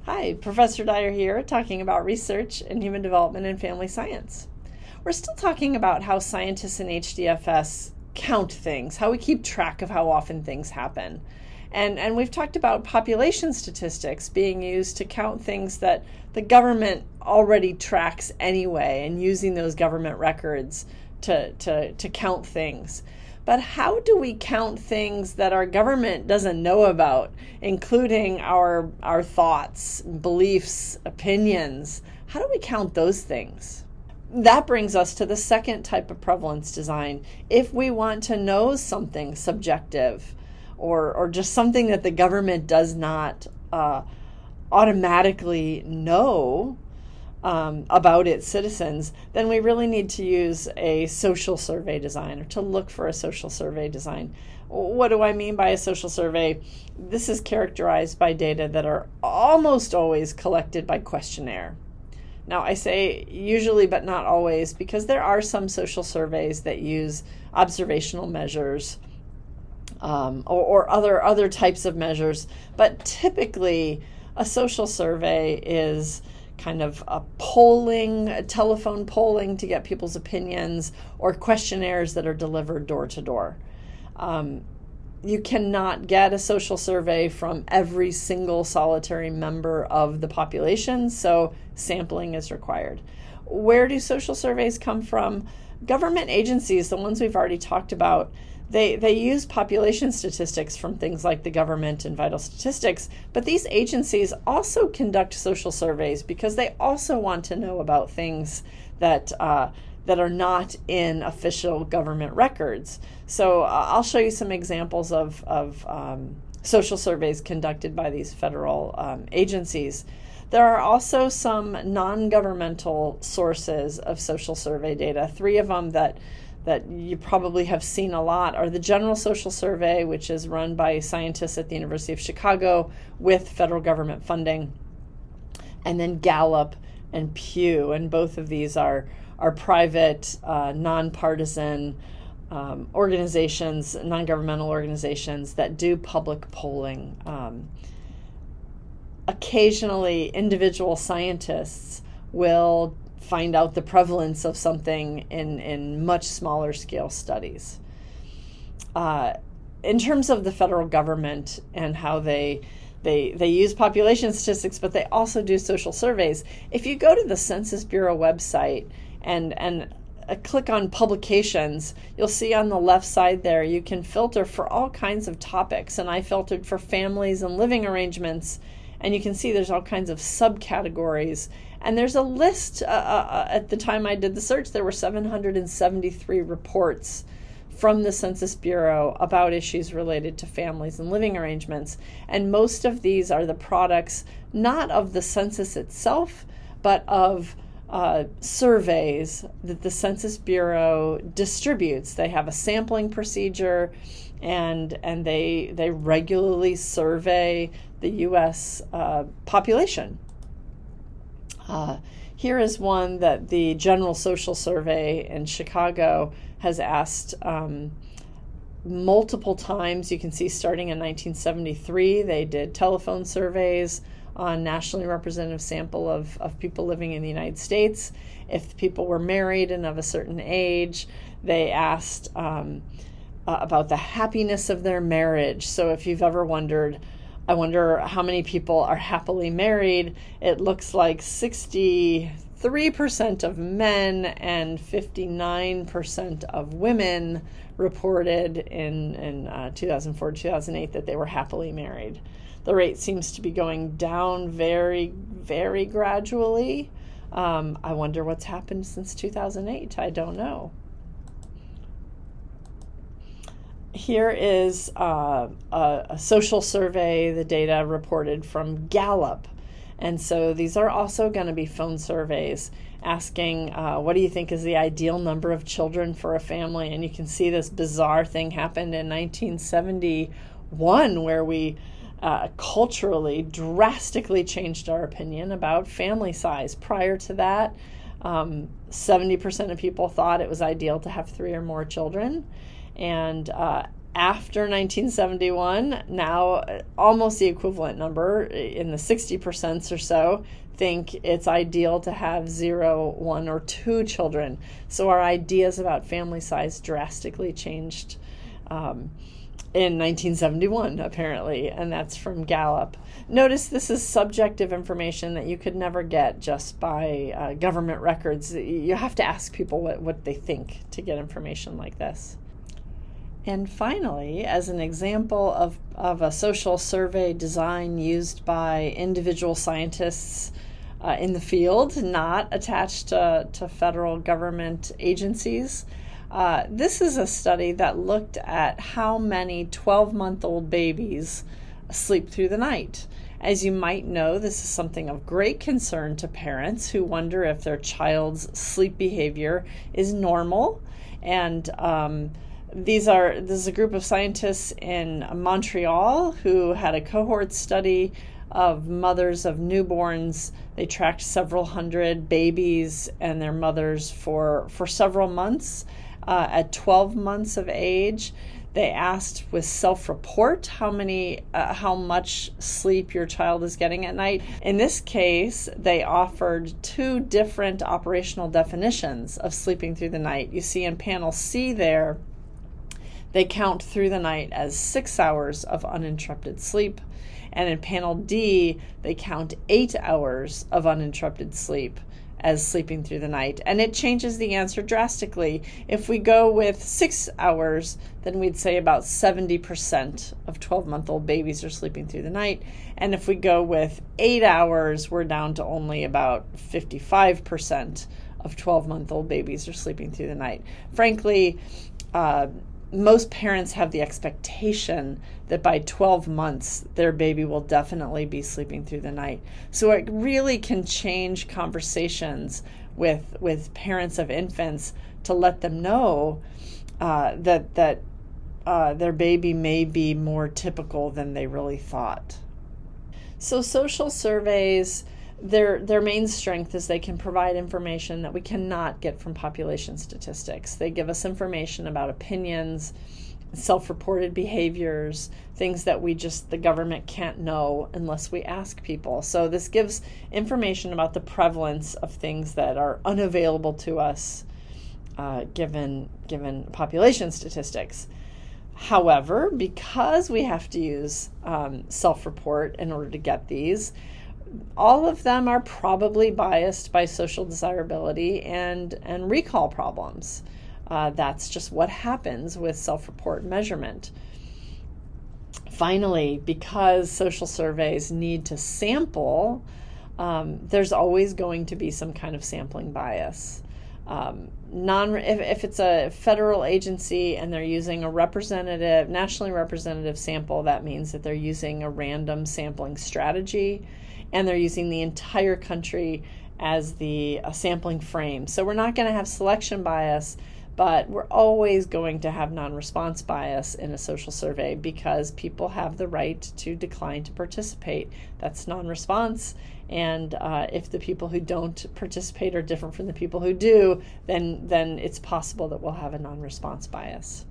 Hi, Professor Dyer here, talking about research in human development and family science. We're still talking about how scientists in HDFS count things, how we keep track of how often things happen. And we've talked about population statistics being used to count things that the government already tracks anyway, and using those government records to count things. But how do we count things that our government doesn't know about, including our thoughts, beliefs, opinions? How do we count those things? That brings us to the second type of prevalence design. If we want to know something subjective, or just something that the government does not automatically know about its citizens, then we really need to use a social survey design, or to look for a social survey design. What do I mean by a social survey? This is characterized by data that are almost always collected by questionnaire. Now, I say usually but not always, because there are some social surveys that use observational measures or other types of measures, but typically a social survey is kind of a telephone polling to get people's opinions, or questionnaires that are delivered door to door. You cannot get a social survey from every single solitary member of the population, so sampling is required. Where do social surveys come from? Government agencies, the ones we've already talked about, they use population statistics from things like the government and vital statistics, but these agencies also conduct social surveys because they also want to know about things that are not in official government records. So I'll show you some examples of social surveys conducted by these federal agencies. There are also some non-governmental sources of social survey data. Three of them that you probably have seen a lot are the General Social Survey, which is run by scientists at the University of Chicago with federal government funding, and then Gallup and Pew, and both of these are private, nonpartisan organizations, non-governmental organizations that do public polling. Occasionally, individual scientists will find out the prevalence of something in much smaller scale studies. In terms of the federal government and how they use population statistics, but they also do social surveys. If you go to the Census Bureau website and click on publications, you'll see on the left side there you can filter for all kinds of topics, and I filtered for families and living arrangements, and you can see there's all kinds of subcategories. And there's a list, at the time I did the search, there were 773 reports from the Census Bureau about issues related to families and living arrangements. And most of these are the products not of the census itself, but of surveys that the Census Bureau distributes. They have a sampling procedure, and they regularly survey the U.S. population. Here is one that the General Social Survey in Chicago has asked multiple times. You can see starting in 1973, they did telephone surveys on a nationally representative sample of people living in the United States. If people were married and of a certain age, they asked about the happiness of their marriage. So if you've ever wondered, I wonder how many people are happily married, it looks like 63% of men and 59% of women reported in 2004-2008 that they were happily married. The rate seems to be going down very, very gradually. I wonder what's happened since 2008. I don't know. Here is a social survey, the data reported from Gallup. And so these are also going to be phone surveys asking, what do you think is the ideal number of children for a family? And you can see this bizarre thing happened in 1971 where we culturally drastically changed our opinion about family size. Prior to that, 70% of people thought it was ideal to have 3 or more children. And After 1971, now almost the equivalent number, in the 60% or so, think it's ideal to have 0, 1, or 2 children. So our ideas about family size drastically changed in 1971, apparently, and that's from Gallup. Notice this is subjective information that you could never get just by government records. You have to ask people what they think to get information like this. And finally, as an example of a social survey design used by individual scientists in the field, not attached to federal government agencies, this is a study that looked at how many 12-month-old babies sleep through the night. As you might know, this is something of great concern to parents who wonder if their child's sleep behavior is normal. And this is a group of scientists in Montreal who had a cohort study of mothers of newborns. They tracked several hundred babies and their mothers for several months. At 12 months of age, they asked with self-report how much sleep your child is getting at night. In this case, they offered 2 different operational definitions of sleeping through the night. You see in panel C there, they count through the night as 6 hours of uninterrupted sleep. And in panel D, they count 8 hours of uninterrupted sleep as sleeping through the night. And it changes the answer drastically. If we go with 6 hours, then we'd say about 70% of 12-month-old babies are sleeping through the night. And if we go with 8 hours, we're down to only about 55% of 12-month-old babies are sleeping through the night. Frankly, most parents have the expectation that by 12 months, their baby will definitely be sleeping through the night. So it really can change conversations with parents of infants to let them know that their baby may be more typical than they really thought. So social surveys, their main strength is they can provide information that we cannot get from population statistics. They give us information about opinions, self-reported behaviors, things that the government can't know unless we ask people. So this gives information about the prevalence of things that are unavailable to us given population statistics. However, because we have to use self-report in order to get these, all of them are probably biased by social desirability and recall problems. That's just what happens with self-report measurement. Finally, because social surveys need to sample, there's always going to be some kind of sampling bias. If it's a federal agency and they're using a nationally representative sample, that means that they're using a random sampling strategy, and they're using the entire country as the sampling frame. So we're not going to have selection bias, but we're always going to have non-response bias in a social survey because people have the right to decline to participate. That's non-response. And if the people who don't participate are different from the people who do, then it's possible that we'll have a non-response bias.